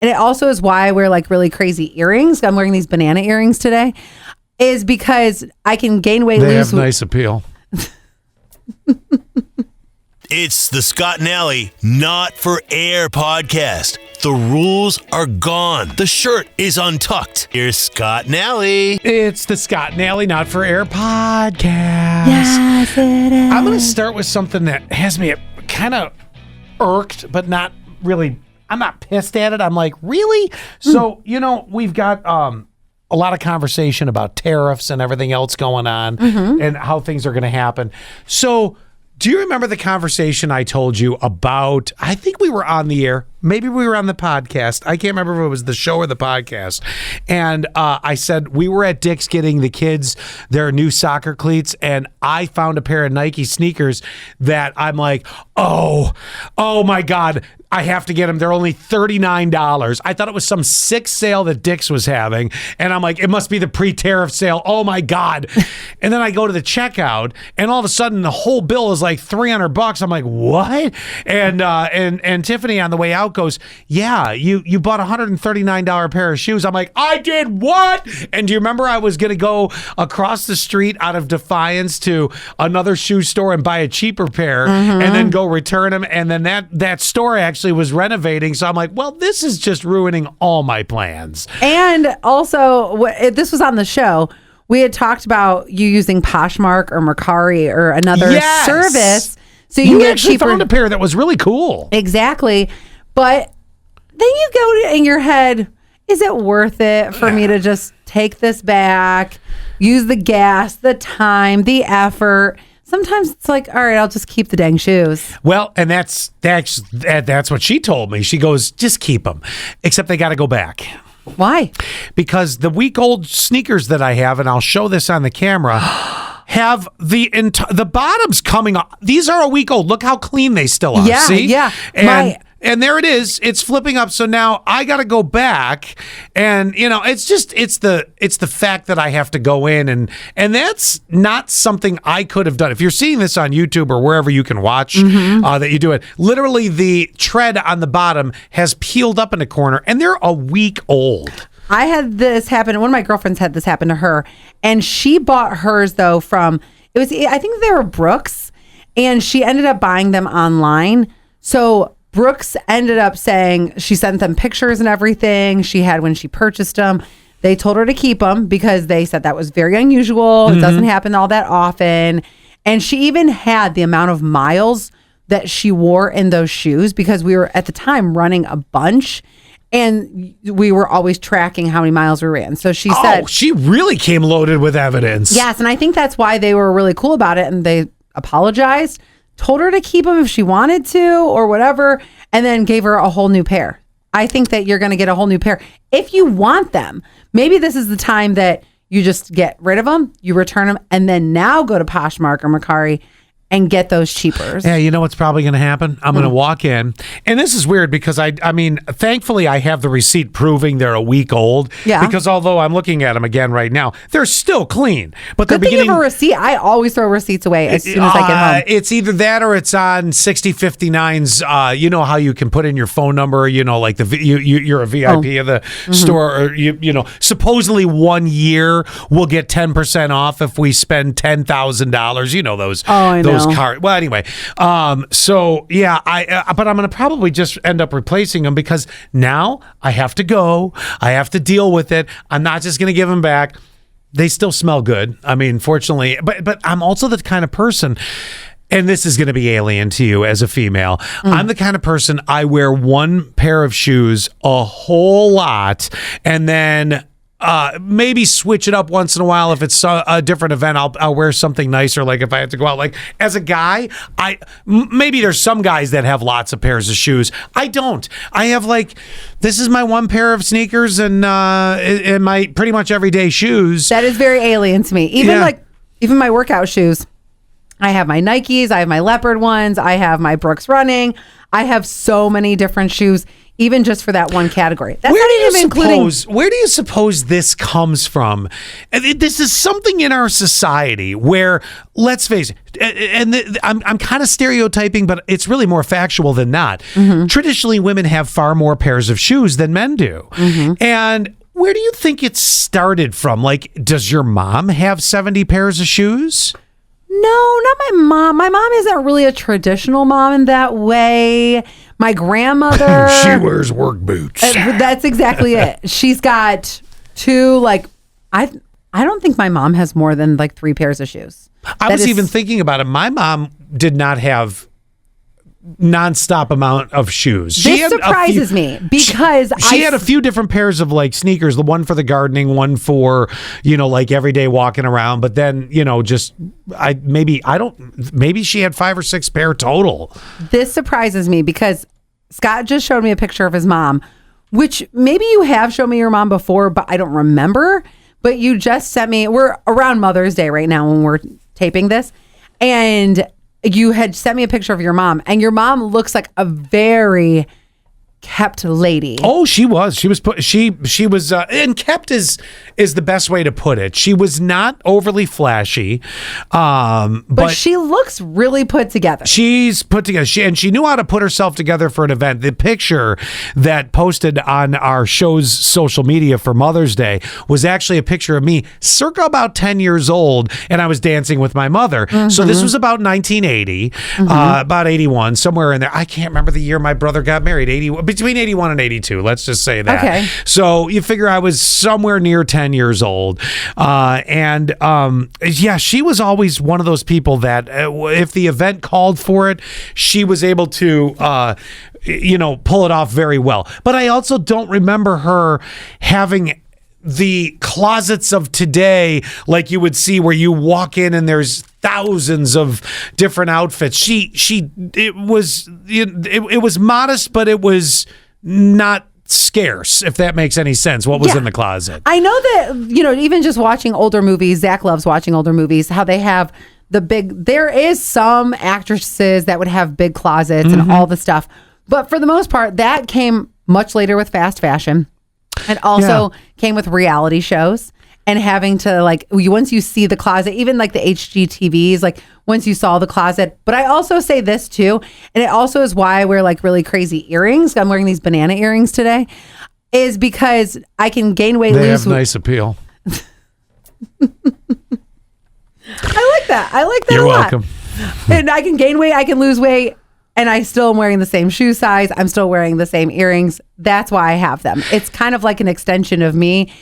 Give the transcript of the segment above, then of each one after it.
and it also is why I wear like really crazy earrings. I'm wearing these banana earrings today, is because I can gain weight. They have nice appeal. It's the Scott and Alley Not For Air podcast. The rules are gone. The shirt is untucked. Here's Scott and Alley. It's the Scott and Alley Not For Air podcast. Yes, it is. I'm going to start with something that has me kind of irked, but not really. I'm not pissed at it. I'm like, really? So, we've got a lot of conversation about tariffs and everything else going on and how things are going to happen. So, do you remember the conversation I told you about? I think we were on the air. Maybe we were on the podcast. I can't remember if it was the show or the podcast. And I said we were at Dick's getting the kids their new soccer cleats, and I found a pair of Nike sneakers that I'm like, oh my God, I have to get them. They're only $39. I thought it was some sick sale that Dick's was having, and I'm like, it must be the pre-tariff sale. Oh my God. And then I go to the checkout, and all of a sudden the whole bill is like $300. I'm like, what? And Tiffany on the way out goes, yeah, you bought a $139 pair of shoes. I'm like, I did what? And do you remember I was going to go across the street out of Defiance to another shoe store and buy a cheaper pair and then go return them? And then that store actually was renovating. So I'm like, well, this is just ruining all my plans. And also, this was on the show. We had talked about you using Poshmark or Mercari or another service. So you can get actually cheaper. found a pair that was really cool. Exactly. But then you go in your head, is it worth it for me to just take this back, use the gas, the time, the effort? Sometimes it's like, all right, I'll just keep the dang shoes. Well, and that's what she told me. She goes, just keep them, except they got to go back. Why? Because the week-old sneakers that I have, and I'll show this on the camera, have the bottoms coming off. These are a week old. Look how clean they still are. Yeah, see? yeah. And there it is. It's flipping up. So now I got to go back, and it's the fact that I have to go in, and that's not something I could have done. If you're seeing this on YouTube or wherever you can watch that you do it, literally the tread on the bottom has peeled up in a corner, and they're a week old. I had this happen. One of my girlfriends had this happen to her, and she bought hers though I think they were Brooks, and she ended up buying them online. So Brooks ended up saying she sent them pictures and everything she had when she purchased them. They told her to keep them because they said that was very unusual. It doesn't happen all that often. And she even had the amount of miles that she wore in those shoes because we were at the time running a bunch. And we were always tracking how many miles we ran. So she said... she really came loaded with evidence. Yes, and I think that's why they were really cool about it. And they apologized, told her to keep them if she wanted to or whatever, and then gave her a whole new pair. I think that you're going to get a whole new pair. If you want them, maybe this is the time that you just get rid of them, you return them, and then now go to Poshmark or Mercari and get those cheapers. Yeah, you know what's probably going to happen? I'm going to walk in, and this is weird because I mean, thankfully I have the receipt proving they're a week old. Yeah. Because although I'm looking at them again right now, they're still clean. But good thing you have a receipt. I always throw receipts away as soon as I get home. It's either that or it's on 6059's. You know how you can put in your phone number. Like you're a VIP of the store, or supposedly 1 year we'll get 10% off if we spend $10,000. You know those. Oh, I know. Well, anyway, so yeah, but I'm going to probably just end up replacing them because now I have to go. I have to deal with it. I'm not just going to give them back. They still smell good. I mean, fortunately, but I'm also the kind of person, and this is going to be alien to you as a female. I'm the kind of person, I wear one pair of shoes a whole lot, and then maybe switch it up once in a while. If it's a different event, I'll wear something nicer. Like if I have to go out, like as a guy, maybe there's some guys that have lots of pairs of shoes. I don't. I have this is my one pair of sneakers and my pretty much everyday shoes. That is very alien to me. Even my workout shoes. I have my Nikes. I have my leopard ones. I have my Brooks running. I have so many different shoes. even just for that one category. That's Where not do you even including. Where do you suppose this comes from? This is something in our society where, let's face it, I'm kind of stereotyping, but it's really more factual than not. Traditionally, women have far more pairs of shoes than men do. And where do you think it started from? Like, does your mom have 70 pairs of shoes? No, not my mom. My mom isn't really a traditional mom in that way. My grandmother. She wears work boots. That's exactly it. She's got two, like, I don't think my mom has more than like 3 pairs of shoes. I was even thinking about it. My mom did not have nonstop amount of shoes. This surprises me because she had a few different pairs of like sneakers, the one for the gardening, one for, like everyday walking around, but then, maybe she had 5 or 6 pair total. This surprises me because Scott just showed me a picture of his mom, which maybe you have shown me your mom before, but I don't remember. But you just sent me, we're around Mother's Day right now when we're taping this, and you had sent me a picture of your mom, and your mom looks like a very kept lady. Oh, she was. She was, and kept is the best way to put it. She was not overly flashy, but she looks really put together. She's put together. She knew how to put herself together for an event. The picture that posted on our show's social media for Mother's Day was actually a picture of me circa about 10 years old, and I was dancing with my mother. So this was about 1980, about 81, somewhere in there. I can't remember the year my brother got married. Between 81 and 82, let's just say that. Okay. So you figure I was somewhere near 10 years old. She was always one of those people that if the event called for it, she was able to, pull it off very well. But I also don't remember her having the closets of today, like you would see where you walk in and there's thousands of different outfits. It was modest, but it was not scarce, if that makes any sense. What was in the closet? I know that, even just watching older movies, Zach loves watching older movies, how they have there is some actresses that would have big closets and all the stuff. But for the most part, that came much later with fast fashion. And also came with reality shows and having to once you see the closet, even like the HGTVs, like once you saw the closet. But I also say this too, and it also is why I wear like really crazy earrings. I'm wearing these banana earrings today, is because I can gain weight, They lose have nice appeal. I like that. You're a lot. welcome. And I can gain weight, I can lose weight. And I still am wearing the same shoe size. I'm still wearing the same earrings. That's why I have them. It's kind of like an extension of me.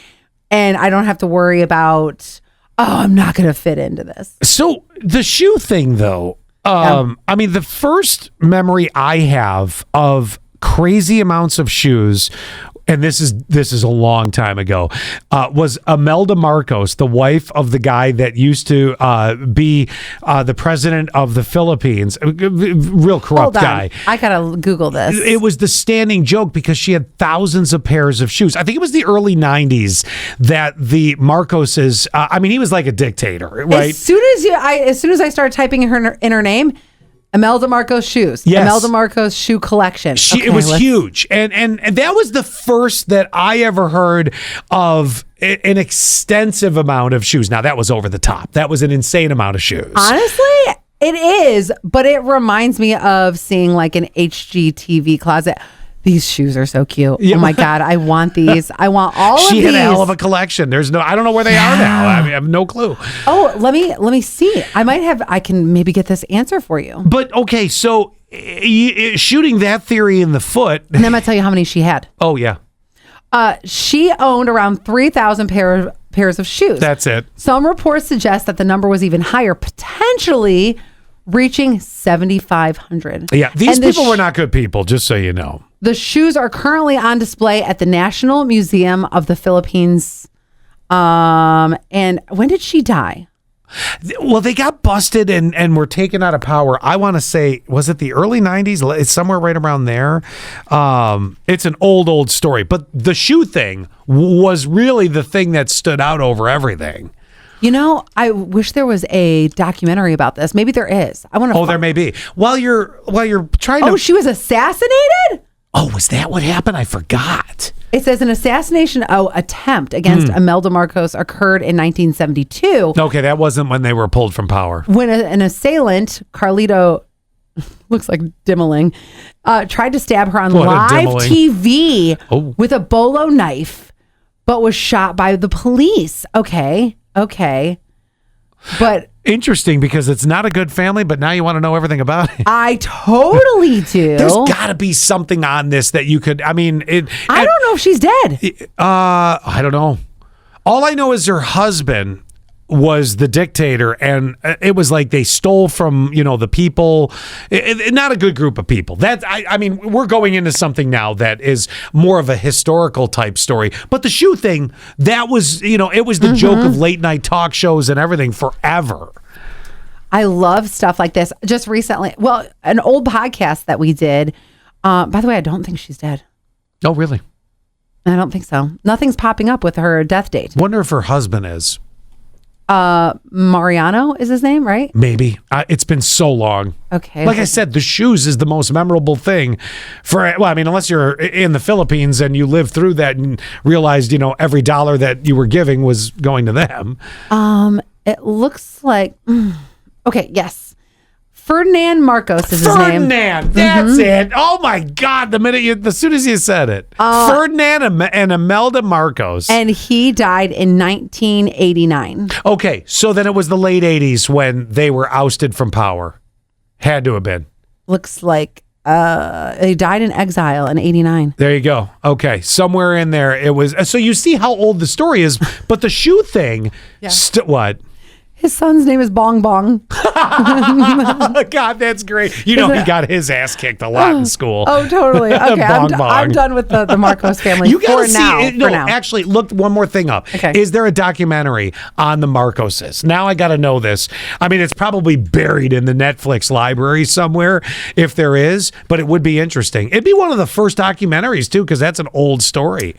And I don't have to worry about, I'm not going to fit into this. So the shoe thing, though, I mean, the first memory I have of crazy amounts of shoes, and this is a long time ago, was Imelda Marcos, the wife of the guy that used to be the president of the Philippines. Real corrupt guy. I gotta Google this. It was the standing joke because she had thousands of pairs of shoes. I think it was the early 90s that the Marcoses, he was like a dictator, right? As soon as I started typing in her name, Imelda Marcos shoes. Yes. Imelda Marcos shoe collection. It was huge. And that was the first that I ever heard of an extensive amount of shoes. Now, that was over the top. That was an insane amount of shoes. Honestly, it is. But it reminds me of seeing like an HGTV closet. These shoes are so cute. Yeah. Oh my God, I want these. I want all of these. She had a hell of a collection. I don't know where they are now. I have no clue. Oh, let me see. I can maybe get this answer for you. But okay, so shooting that theory in the foot. And I'm going to tell you how many she had. Oh, yeah. She owned around 3,000 pairs of shoes. That's it. Some reports suggest that the number was even higher, potentially reaching 7,500. Yeah, these people were not good people, just so you know. The shoes are currently on display at the National Museum of the Philippines. And when did she die? Well, they got busted and were taken out of power. I want to say, was it the early 90s? It's somewhere right around there. It's an old story. But the shoe thing was really the thing that stood out over everything. I wish there was a documentary about this. Maybe there is. I want to. There may be. While you're trying to. Oh, she was assassinated? Oh, was that what happened? I forgot. It says an assassination attempt against Imelda Marcos occurred in 1972. Okay, that wasn't when they were pulled from power. When an assailant, Carlito, looks like Dimmeling, tried to stab her on live TV with a bolo knife, but was shot by the police. Okay. But interesting, because it's not a good family, but now you want to know everything about it. I totally do. There's got to be something on this that you could, I don't know if she's dead. I don't know. All I know is her husband was the dictator, and it was like they stole from, the people. Not a good group of people. We're going into something now that is more of a historical type story. But the shoe thing, that was, it was the joke of late night talk shows and everything forever. I love stuff like this. Just recently, an old podcast that we did. By the way, I don't think she's dead. Oh, really? I don't think so. Nothing's popping up with her death date. Wonder if her husband is. Mariano is his name, right? Maybe. It's been so long. Okay. Like I said, the shoes is the most memorable thing unless you're in the Philippines and you lived through that and realized, every dollar that you were giving was going to them. It looks like, okay, yes. Ferdinand Marcos is his name. Ferdinand, that's it. Oh my God! As soon as you said it, Ferdinand and Imelda Marcos, and he died in 1989. Okay, so then it was the late 80s when they were ousted from power. Had to have been. Looks like he died in exile in 89. There you go. Okay, somewhere in there it was. So you see how old the story is, but the shoe thing. Yeah. What? His son's name is Bong Bong. God, that's great. He got his ass kicked a lot in school. Oh, totally. Okay, I'm done with the Marcos family for now. Actually, look one more thing up. Okay. Is there a documentary on the Marcoses? Now I got to know this. It's probably buried in the Netflix library somewhere, if there is, but it would be interesting. It'd be one of the first documentaries, too, because that's an old story.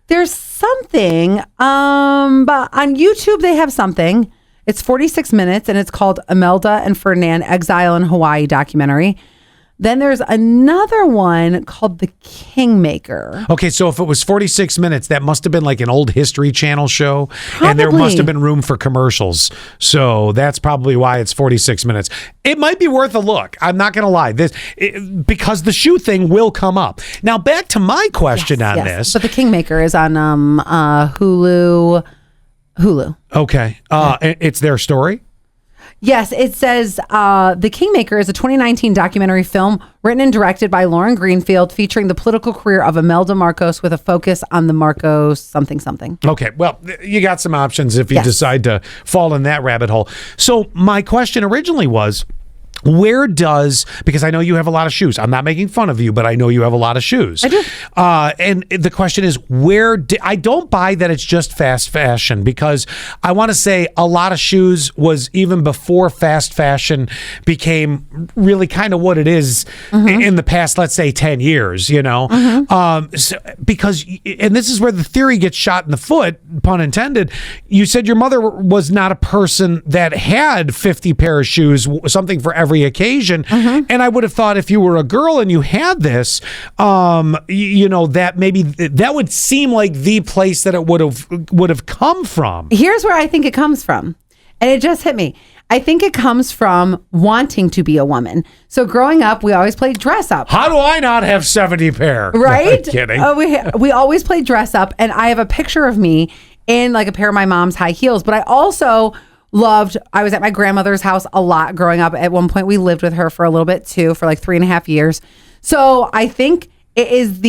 There's something, but on YouTube they have something. It's 46 minutes, and it's called Imelda and Ferdinand, Exile in Hawaii documentary. Then there's another one called The Kingmaker. Okay, so if it was 46 minutes, that must have been like an old History Channel show. Probably. And there must have been room for commercials. So that's probably why it's 46 minutes. It might be worth a look. I'm not going to lie. Because the shoe thing will come up. Now, back to my question on this. But The Kingmaker is on Hulu. Okay. It's their story? Yes, it says The Kingmaker is a 2019 documentary film written and directed by Lauren Greenfield, featuring the political career of Imelda Marcos with a focus on the Marcos something. Okay, well, you got some options if you decide to fall in that rabbit hole. So my question originally was, because I know you have a lot of shoes. I'm not making fun of you, but I know you have a lot of shoes. I do. And the question is, I don't buy that it's just fast fashion, because I want to say a lot of shoes was even before fast fashion became really kind of what it is in the past, let's say 10 years, because this is where the theory gets shot in the foot, pun intended. You said your mother was not a person that had 50 pair of shoes, something for every occasion. And I would have thought if you were a girl and you had this, that maybe that would seem like the place that it would have come from. Here's where I think it comes from. And it just hit me. I think it comes from wanting to be a woman. So growing up, we always played dress up. How do I not have 70 pair? Right? No, I'm kidding. We always played dress up. And I have a picture of me in like a pair of my mom's high heels. But I also I was at my grandmother's house a lot growing up. At one point, we lived with her for a little bit too, for like 3.5 years. So I think it is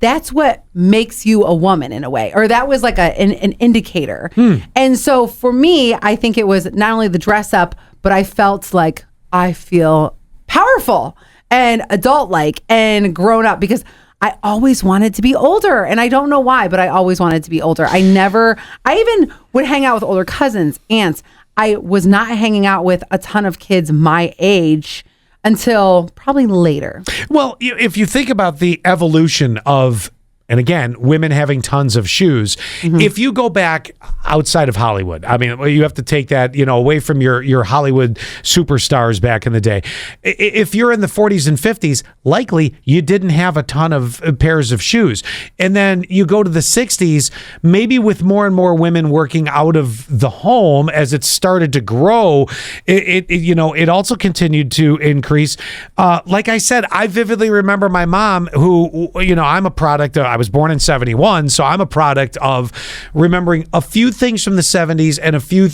that's what makes you a woman in a way, or that was like an indicator. And so for me, I think it was not only the dress up, but I felt like I feel powerful and adult-like and grown up, because I always wanted to be older, and I don't know why, but I always wanted to be older. I even would hang out with older cousins, aunts. I was not hanging out with a ton of kids my age until probably later. Well, if you think about the evolution of and again, women having tons of shoes. If you go back outside of Hollywood, I mean, you have to take that, away from your Hollywood superstars back in the day. If you're in the 40s and 50s, likely you didn't have a ton of pairs of shoes. And then you go to the 60s, maybe with more and more women working out of the home as it started to grow, it also continued to increase. Like I said, I vividly remember my mom, who, I'm a product of, I was born in 71, so I'm a product of remembering a few things from the 70s and a few,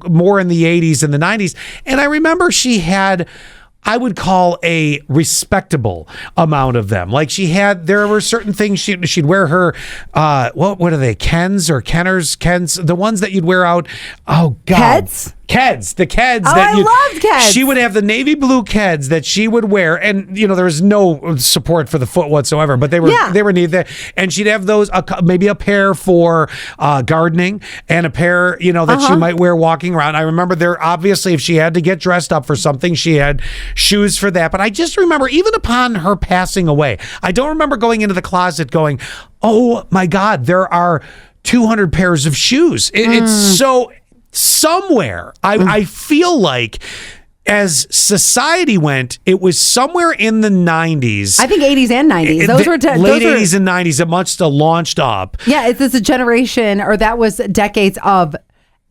more in the 80s and the 90s. And I remember she had, I would call, a respectable amount of them. Like there were certain things she'd wear her, what are they? Kens, the ones that you'd wear out. Oh God. Keds, the Keds. Oh, I loved Keds. She would have the navy blue Keds that she would wear, and there was no support for the foot whatsoever, but they were neat. And she'd have those, maybe a pair for gardening, and a pair that she might wear walking around. I remember there, obviously, if she had to get dressed up for something, she had shoes for that. But I just remember, even upon her passing away, I don't remember going into the closet going, "Oh my God, there are 200 pairs of shoes." It's so. Somewhere, I feel like, as society went, it was somewhere in the 90s. I think 80s and 90s. Late 80s and 90s, it must have launched up. Yeah, it's a generation, or that was decades of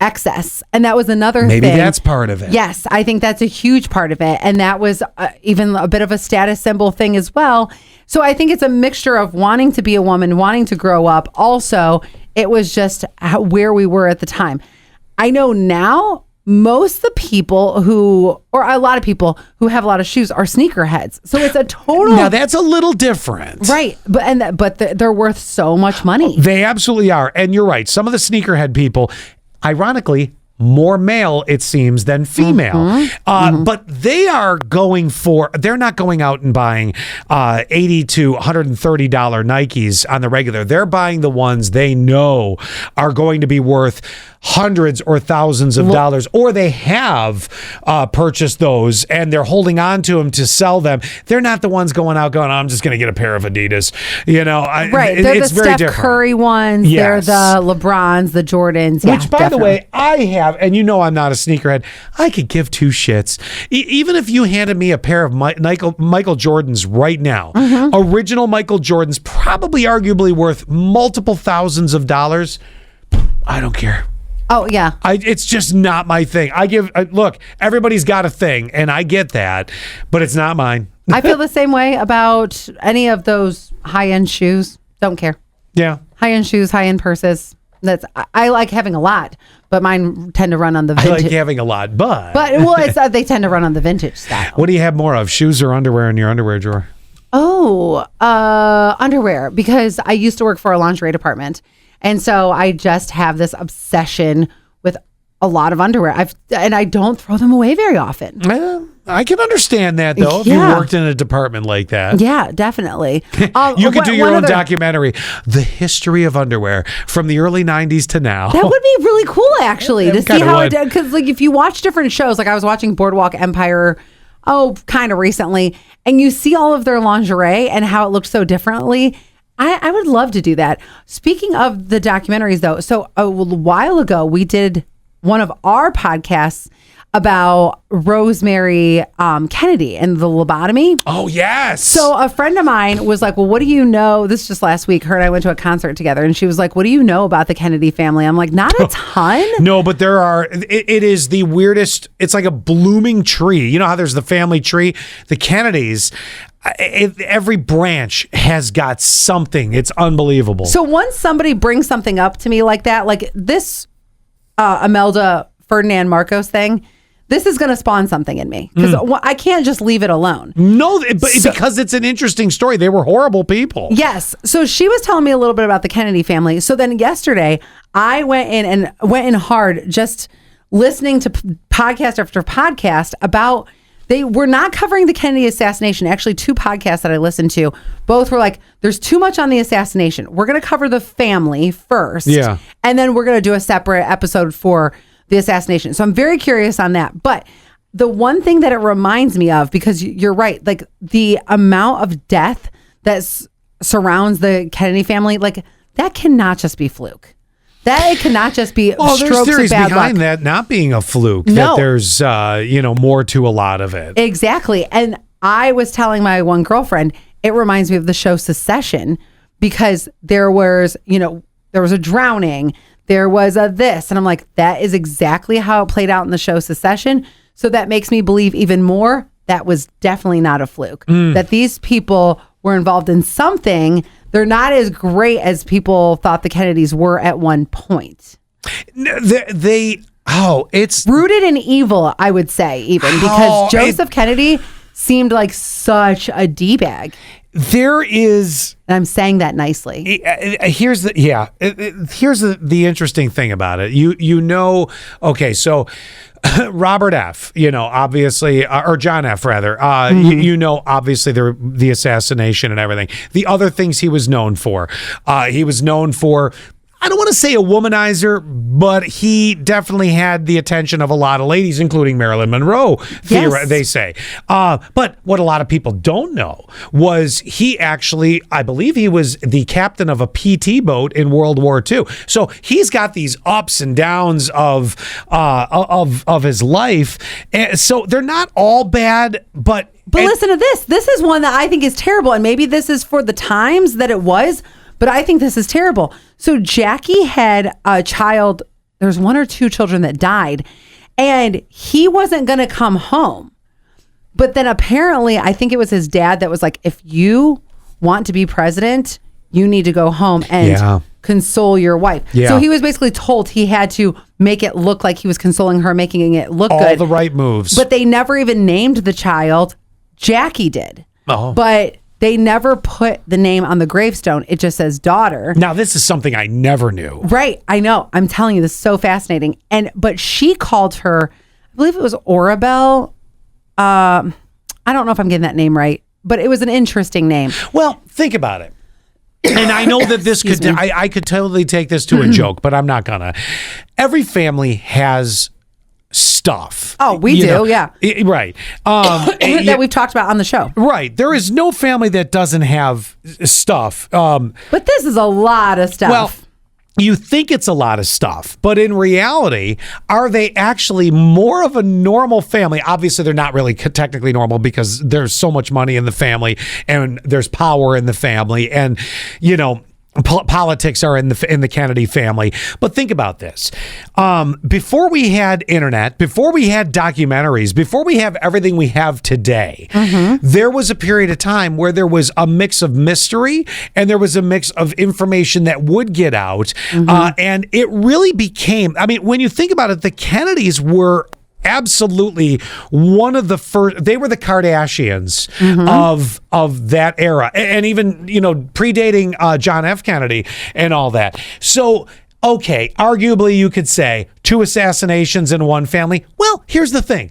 excess. And that was another thing. Maybe that's part of it. Yes, I think that's a huge part of it. And that was even a bit of a status symbol thing as well. So I think it's a mixture of wanting to be a woman, wanting to grow up. Also, it was just where we were at the time. I know now most of the people or a lot of people who have a lot of shoes are sneakerheads. So it's a total. Now that's a little different. Right. But they're worth so much money. They absolutely are. And you're right. Some of the sneakerhead people, ironically, more male, it seems, than female. But they're not going out and buying $80 to $130 Nikes on the regular. They're buying the ones they know are going to be worth hundreds or thousands of dollars, or they have purchased those and they're holding on to them to sell them. They're not the ones going out going, I'm just going to get a pair of Adidas. Right. They're it's the very Steph different. Curry ones. Yes. They're the LeBrons, the Jordans. Which, by the way, I have, and I'm not a sneakerhead. I could give two shits. Even if you handed me a pair of Michael Jordans right now, original Michael Jordans, probably arguably worth multiple thousands of dollars, I don't care. Oh, yeah. It's just not my thing. Look, everybody's got a thing, and I get that, but it's not mine. I feel the same way about any of those high-end shoes. Don't care. Yeah. High-end shoes, high-end purses. I like having a lot, but mine tend to run on the vintage. I like having a lot, but they tend to run on the vintage style. What do you have more of, shoes or underwear in your underwear drawer? Oh, underwear, because I used to work for a lingerie department. And so I just have this obsession with a lot of underwear. And I don't throw them away very often. I can understand that, though, if you worked in a department like that. Yeah, definitely. You could do your own documentary, The History of Underwear, from the early 90s to now. That would be really cool, actually, to see how it did. Because if you watch different shows, like I was watching Boardwalk Empire, kind of recently, and you see all of their lingerie and how it looked so differently. I would love to do that. Speaking of the documentaries, though, so a while ago, we did one of our podcasts about Rosemary Kennedy and the lobotomy. Oh, yes. So a friend of mine was like, well, what do you know? This is just last week. Her and I went to a concert together, and she was like, what do you know about the Kennedy family? I'm like, not a ton. No, but there are, it is the weirdest. It's like a blooming tree. You know how there's the family tree? The Kennedys, every branch has got something. It's unbelievable. So once somebody brings something up to me like that, like this Imelda Ferdinand Marcos thing, this is going to spawn something in me because I can't just leave it alone. No, because it's an interesting story. They were horrible people. Yes. So she was telling me a little bit about the Kennedy family. So then yesterday I went in hard, just listening to podcast after podcast about, they were not covering the Kennedy assassination. Actually, two podcasts that I listened to, both were like, there's too much on the assassination. We're going to cover the family first. Yeah. And then we're going to do a separate episode for the assassination. So I'm very curious on that. But the one thing that it reminds me of, because you're right, like the amount of death that's surrounds the Kennedy family, like that cannot just be fluke. That it cannot just be there's strokes theories of bad behind luck. that not being a fluke. No. That there's more to a lot of it. Exactly. And I was telling my one girlfriend, it reminds me of the show Succession, because there was a drowning, there was a this, and I'm like, that is exactly how it played out in the show Succession. So that makes me believe even more that was definitely not a fluke. That these people were involved in something. They're not as great as people thought the Kennedys were at one point. It's Rooted in evil, I would say, even because Joseph Kennedy seemed like such a D-bag. There is, and I'm saying that nicely. Here's the interesting thing about it. Okay, so Robert F. Obviously, or John F. rather. Obviously the assassination and everything. The other things he was known for. He was known for, I don't want to say a womanizer, but he definitely had the attention of a lot of ladies, including Marilyn Monroe, Yes. they say. But what a lot of people don't know was he actually, I believe he was the captain of a PT boat in World War II. So he's got these ups and downs of his life. And so they're not all bad, but Listen to this. This is one that I think is terrible. And maybe this is for the times that it was, but I think this is terrible. So Jackie had a child. There's one or two children that died, and he wasn't going to come home. But then apparently, I think it was his dad that was like, if you want to be president, you need to go home and console your wife. Yeah. So he was basically told he had to make it look like he was consoling her, making it look all good. the right moves. But they never even named the child. Jackie did. Oh. But they never put the name on the gravestone. It just says daughter. Now, this is something I never knew. Right. I know. I'm telling you, this is so fascinating. But she called her, I believe it was Orabelle. I don't know if I'm getting that name right, but it was an interesting name. Well, think about it. And I know that this could, I could totally take this to a joke, but I'm not gonna. Every family has stuff. Oh, we do, yeah. Right. That we've talked about on the show. Right. There is no family that doesn't have stuff. But this is a lot of stuff. Well, you think it's a lot of stuff, but in reality, are they actually more of a normal family? Obviously, they're not really technically normal because there's so much money in the family and there's power in the family, and politics are in the Kennedy family. But think about this. Before we had internet, before we had documentaries, before we have everything we have today, there was a period of time where there was a mix of mystery and there was a mix of information that would get out. And it really became, when you think about it, the Kennedys were absolutely one of the first. They were the Kardashians of that era, and even predating John F. Kennedy and all that. So okay, arguably you could say 2 assassinations in one family. Well, here's the thing.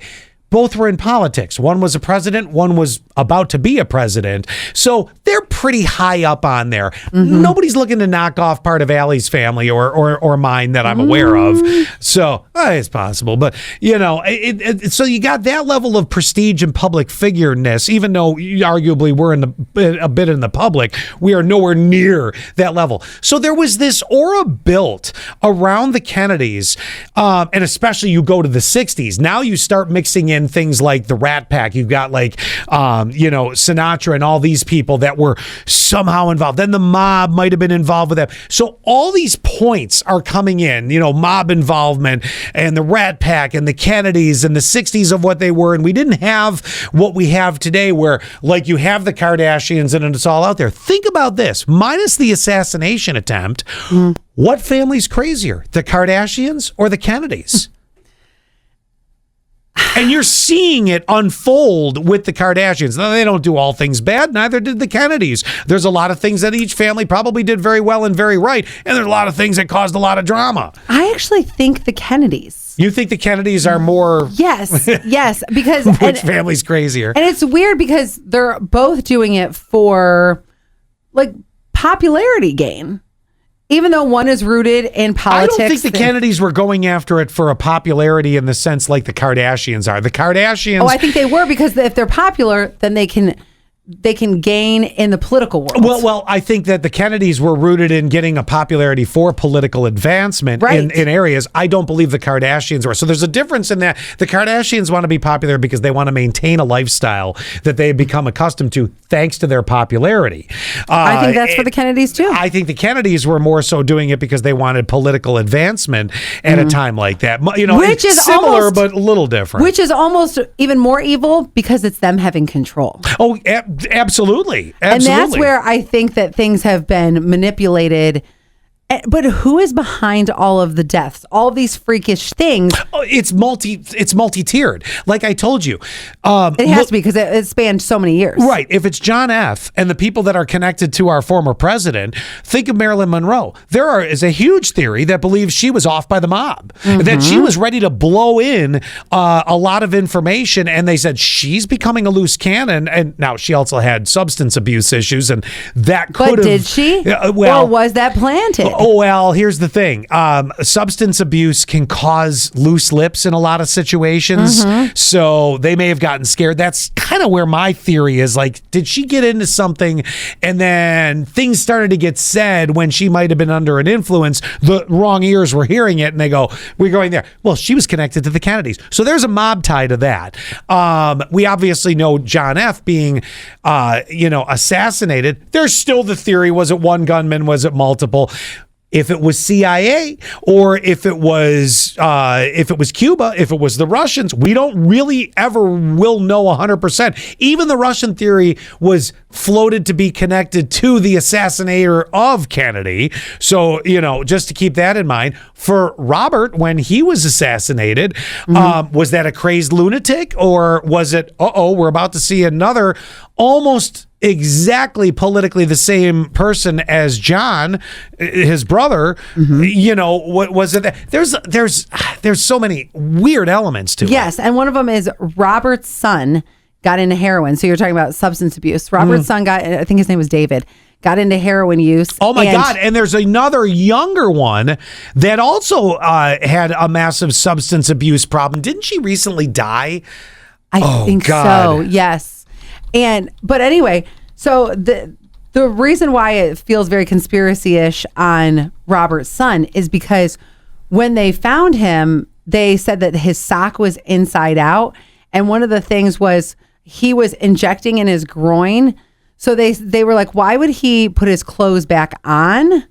Both were in politics. One was a president, one was about to be a president. So they're pretty high up on there. Nobody's looking to knock off part of Allie's family or mine that I'm aware of. So it's possible. But, so you got that level of prestige and public figureness, even though arguably we're a bit in the public, we are nowhere near that level. So there was this aura built around the Kennedys, and especially you go to the 60s. Now you start mixing in things like the Rat Pack. You've got Sinatra and all these people that were somehow involved. Then the mob might have been involved with them. So all these points are coming in, mob involvement and the Rat Pack and the Kennedys and the 60s of what they were. And we didn't have what we have today where you have the Kardashians and it's all out there. Think about this, minus the assassination attempt. What family's crazier, the Kardashians or the Kennedys? And you're seeing it unfold with the Kardashians. Now, they don't do all things bad. Neither did the Kennedys. There's a lot of things that each family probably did very well and very right. And there's a lot of things that caused a lot of drama. I actually think the Kennedys. You think the Kennedys are more... Yes, because... Which family's crazier? And it's weird because they're both doing it for, popularity gain. Even though one is rooted in politics. I don't think the Kennedys were going after it for a popularity in the sense like the Kardashians are. The Kardashians... Oh, I think they were, because if they're popular, then they can they can gain in the political world. Well, I think that the Kennedys were rooted in getting a popularity for political advancement in areas. I don't believe the Kardashians were. So there's a difference in that. The Kardashians want to be popular because they want to maintain a lifestyle that they have become accustomed to thanks to their popularity. I think that's for the Kennedys too. I think the Kennedys were more so doing it because they wanted political advancement at a time like that. You know, which is similar almost, but a little different. Which is almost even more evil because it's them having control. Oh, absolutely. And that's where I think that things have been manipulated. But who is behind all of the deaths? All of these freakish things? Oh, it's multi-tiered. Like I told you. It has to be because it spanned so many years. Right. If it's John F. and the people that are connected to our former president, think of Marilyn Monroe. There is a huge theory that believes she was off by the mob, that she was ready to blow in a lot of information, and they said she's becoming a loose cannon. And now she also had substance abuse issues, and that could have... But did she? Or was that planted? Oh, well, here's the thing. Substance abuse can cause loose lips in a lot of situations. So they may have gotten scared. That's kind of where my theory is. Like, did she get into something and then things started to get said when she might have been under an influence? The wrong ears were hearing it and they go, we're going there. Well, she was connected to the Kennedys. So there's a mob tie to that. We obviously know John F. being, assassinated. There's still the theory, was it one gunman? Was it multiple? If it was CIA or if it was Cuba, if it was the Russians, we don't really ever will know 100%. Even the Russian theory was floated to be connected to the assassinator of Kennedy. So, just to keep that in mind, for Robert, when he was assassinated, was that a crazed lunatic or was it, we're about to see another almost exactly politically the same person as John, his brother? What was it? There's so many weird elements to it. Yes, and one of them is Robert's son got into heroin. So you're talking about substance abuse. Robert's son I think his name was David, got into heroin use. Oh my God. And there's another younger one that also had a massive substance abuse problem. Didn't she recently die? I think so. Yes. But anyway, so the reason why it feels very conspiracy-ish on Robert's son is because when they found him, they said that his sock was inside out. And one of the things was he was injecting in his groin. So they were like, why would he put his clothes back on?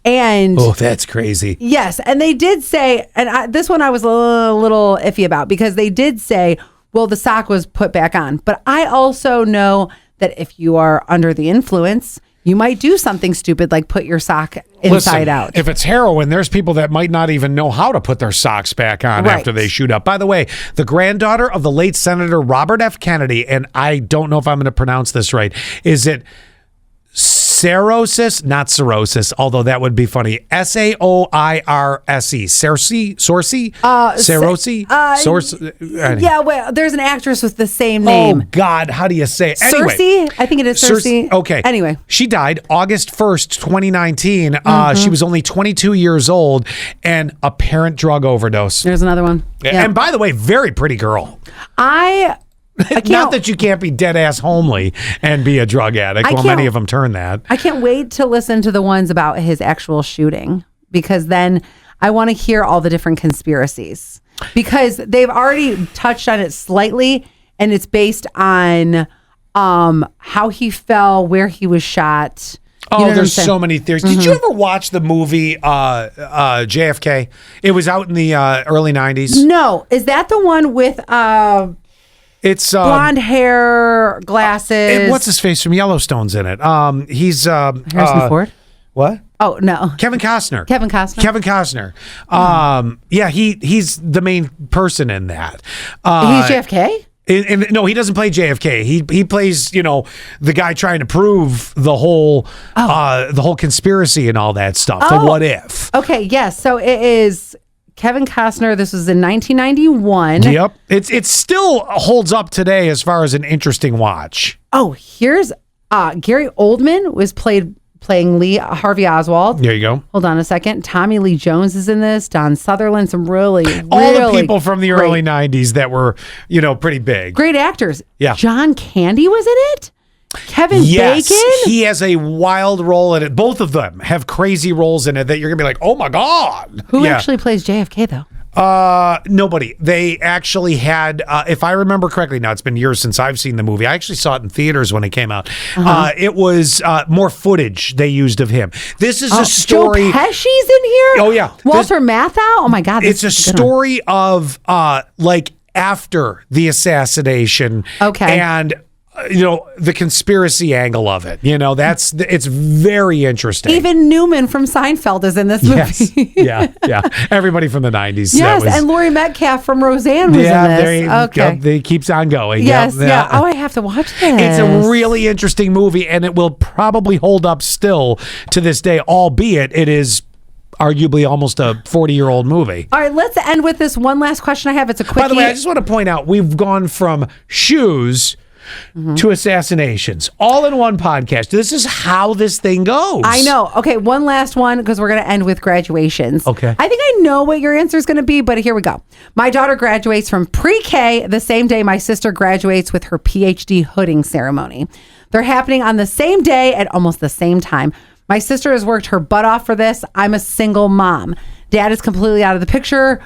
And that's crazy. Yes. And they did say, and this one I was a little iffy about because they did say, well, the sock was put back on. But I also know that if you are under the influence, you might do something stupid like put your sock inside out. If it's heroin, there's people that might not even know how to put their socks back on after they shoot up. By the way, the granddaughter of the late Senator Robert F. Kennedy, and I don't know if I'm going to pronounce this right, is it Cirrhosis, not cirrhosis, although that would be funny. Saoirse. Circe? Yeah, well, there's an actress with the same name. Oh, God, how do you say it? Anyway, Circe? I think it is Circe. Okay. Anyway. She died August 1st, 2019. She was only 22 years old, and apparent drug overdose. There's another one. Yeah. And by the way, very pretty girl. Not that you can't be dead ass homely and be a drug addict. Well, many of them turn that. I can't wait to listen to the ones about his actual shooting because then I want to hear all the different conspiracies because they've already touched on it slightly and it's based on how he fell, where he was shot. There's so many theories. Did you ever watch the movie JFK? It was out in the early 90s. No. Is that the one with... It's blonde hair, glasses. And what's his face from Yellowstone's in it? He's Harrison Ford. What? Oh no, Kevin Costner. Kevin Costner. Yeah, he's the main person in that. He's JFK. No, he doesn't play JFK. He plays, the guy trying to prove the whole conspiracy and all that stuff. The what if. Okay, yes. So it is. Kevin Costner, this was in 1991. Yep. It still holds up today as far as an interesting watch. Oh, here's Gary Oldman was playing Lee Harvey Oswald. There you go. Hold on a second. Tommy Lee Jones is in this. Don Sutherland, some really all the people from the early 90s that were, pretty big. Great actors. Yeah. John Candy was in it. Kevin Yes, Bacon? he has a wild role in it. Both of them have crazy roles in it that you're gonna be like, oh my god. Who actually plays JFK though? Nobody. They actually had, if I remember correctly, now it's been years since I've seen the movie. I actually saw it in theaters when it came out. It was more footage they used of him. This is a story. Joe Pesci's in here? Oh, yeah. Walter Matthau? Oh my God. It's a story of like after the assassination. Okay. And the conspiracy angle of it. It's very interesting. Even Newman from Seinfeld is in this movie. Yes. Yeah. Everybody from the 90s. Yes, and Laurie Metcalf from Roseanne was in this. Okay. They keeps on going. Yes, yeah. Oh, I have to watch this. It's a really interesting movie, and it will probably hold up still to this day, albeit it is arguably almost a 40-year-old movie. All right, let's end with this one last question I have. It's a quickie. By the way, I just want to point out, we've gone from shoes to assassinations all in one podcast. This is how this thing goes. I know. Okay, one last one because we're going to end with graduations. Okay. I think I know what your answer is going to be, but here we go. My daughter graduates from pre-K the same day my sister graduates with her PhD hooding ceremony. They're happening on the same day at almost the same time. My sister has worked her butt off for this. I'm a single mom. Dad is completely out of the picture.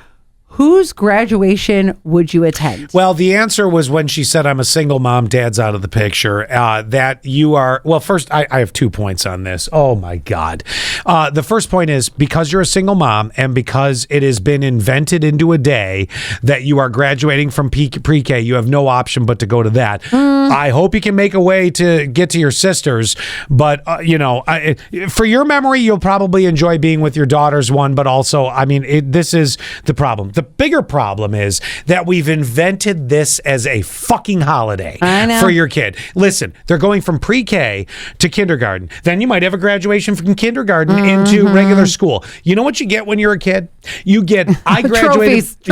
Whose graduation would you attend? Well, the answer was when she said, I'm a single mom, dad's out of the picture, that you are... Well, first, I have 2 points on this. Oh, my God. The first point is because you're a single mom and because it has been invented into a day that you are graduating from pre-K, you have no option but to go to that. I hope you can make a way to get to your sisters, but, for your memory, you'll probably enjoy being with your daughter's one, but also, this is the problem. The bigger problem is that we've invented this as a fucking holiday for your kid. Listen, they're going from pre-K to kindergarten. Then you might have a graduation from kindergarten into regular school. You know what you get when you're a kid? You get, I graduated.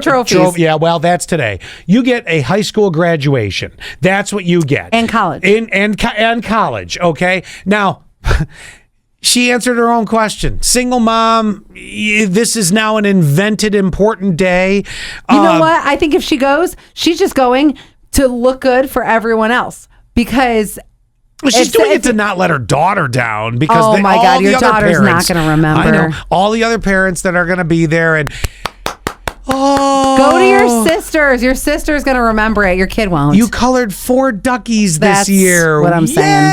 Trophies. Yeah, well, that's today. You get a high school graduation. That's what you get. And college. And college, okay? Now... She answered her own question. Single mom, this is now an invented important day. You know what? I think if she goes, she's just going to look good for everyone else because... Well, she's doing it to not let her daughter down because oh my God, your daughter's parents, not going to remember. I know. All the other parents that are going to be there and... Go to your sisters. Your sister's going to remember it. Your kid won't. You colored 4 duckies this year. That's what I'm saying.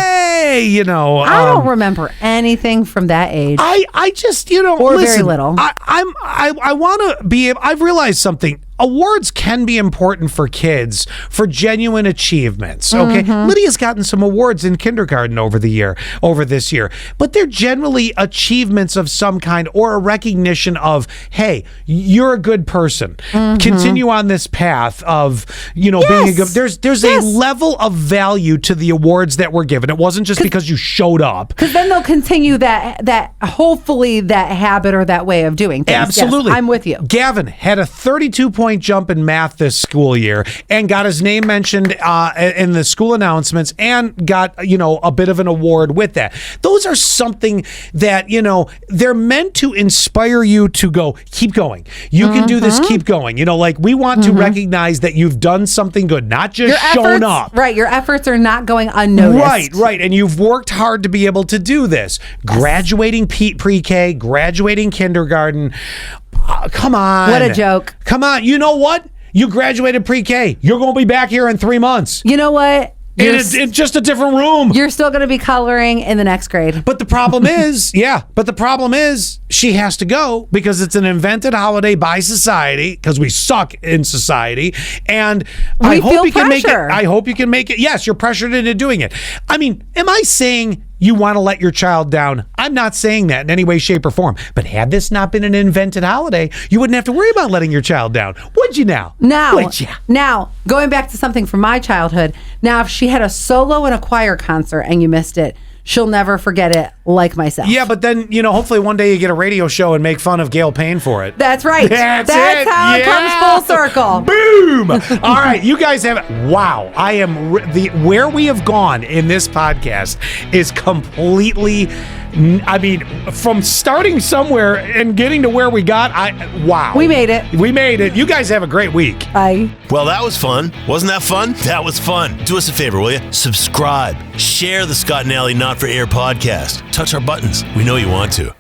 Yay! I don't remember anything from that age. I just, or listen, very little. I want to be, I've realized something. Awards can be important for kids for genuine achievements. Okay. Lydia's gotten some awards in kindergarten over this year, but they're generally achievements of some kind or a recognition of, hey, you're a good person. Continue on this path of, being a good, there's a level of value to the awards that were given. It wasn't just because you showed up. Because then they'll continue that hopefully that habit or that way of doing things. Absolutely. Yes, I'm with you. Gavin had a 32-point jump in math this school year and got his name mentioned in the school announcements and got, a bit of an award with that. Those are something that, they're meant to inspire you to go, keep going. You can do this, keep going. We want to recognize that you've done something good, not just shown up. Right. Your efforts are not going unnoticed. Right. And you've worked hard to be able to do this. Yes. Graduating pre-K, graduating kindergarten. Come on. What a joke. Come on. You know what? You graduated pre-K. You're going to be back here in 3 months. You know what? It's just a different room. You're still going to be coloring in the next grade. But the problem is, she has to go because it's an invented holiday by society because we suck in society. And I hope you can make it. Yes, you're pressured into doing it. Am I saying you want to let your child down? I'm not saying that in any way, shape, or form. But had this not been an invented holiday, you wouldn't have to worry about letting your child down. Would you now? Now, going back to something from my childhood, now if she had a solo and a choir concert and you missed it, she'll never forget it like myself. Yeah, but then, hopefully one day you get a radio show and make fun of Gail Payne for it. That's right. That's how it comes full circle. Boom! All right, you guys have... Wow, I am... where we have gone in this podcast is completely I mean, from starting somewhere and getting to where we got, wow. We made it. We made it. You guys have a great week. Bye. Well, that was fun. Wasn't that fun? That was fun. Do us a favor, will you? Subscribe. Share the Scott and Alley Not for Air podcast. Touch our buttons. We know you want to.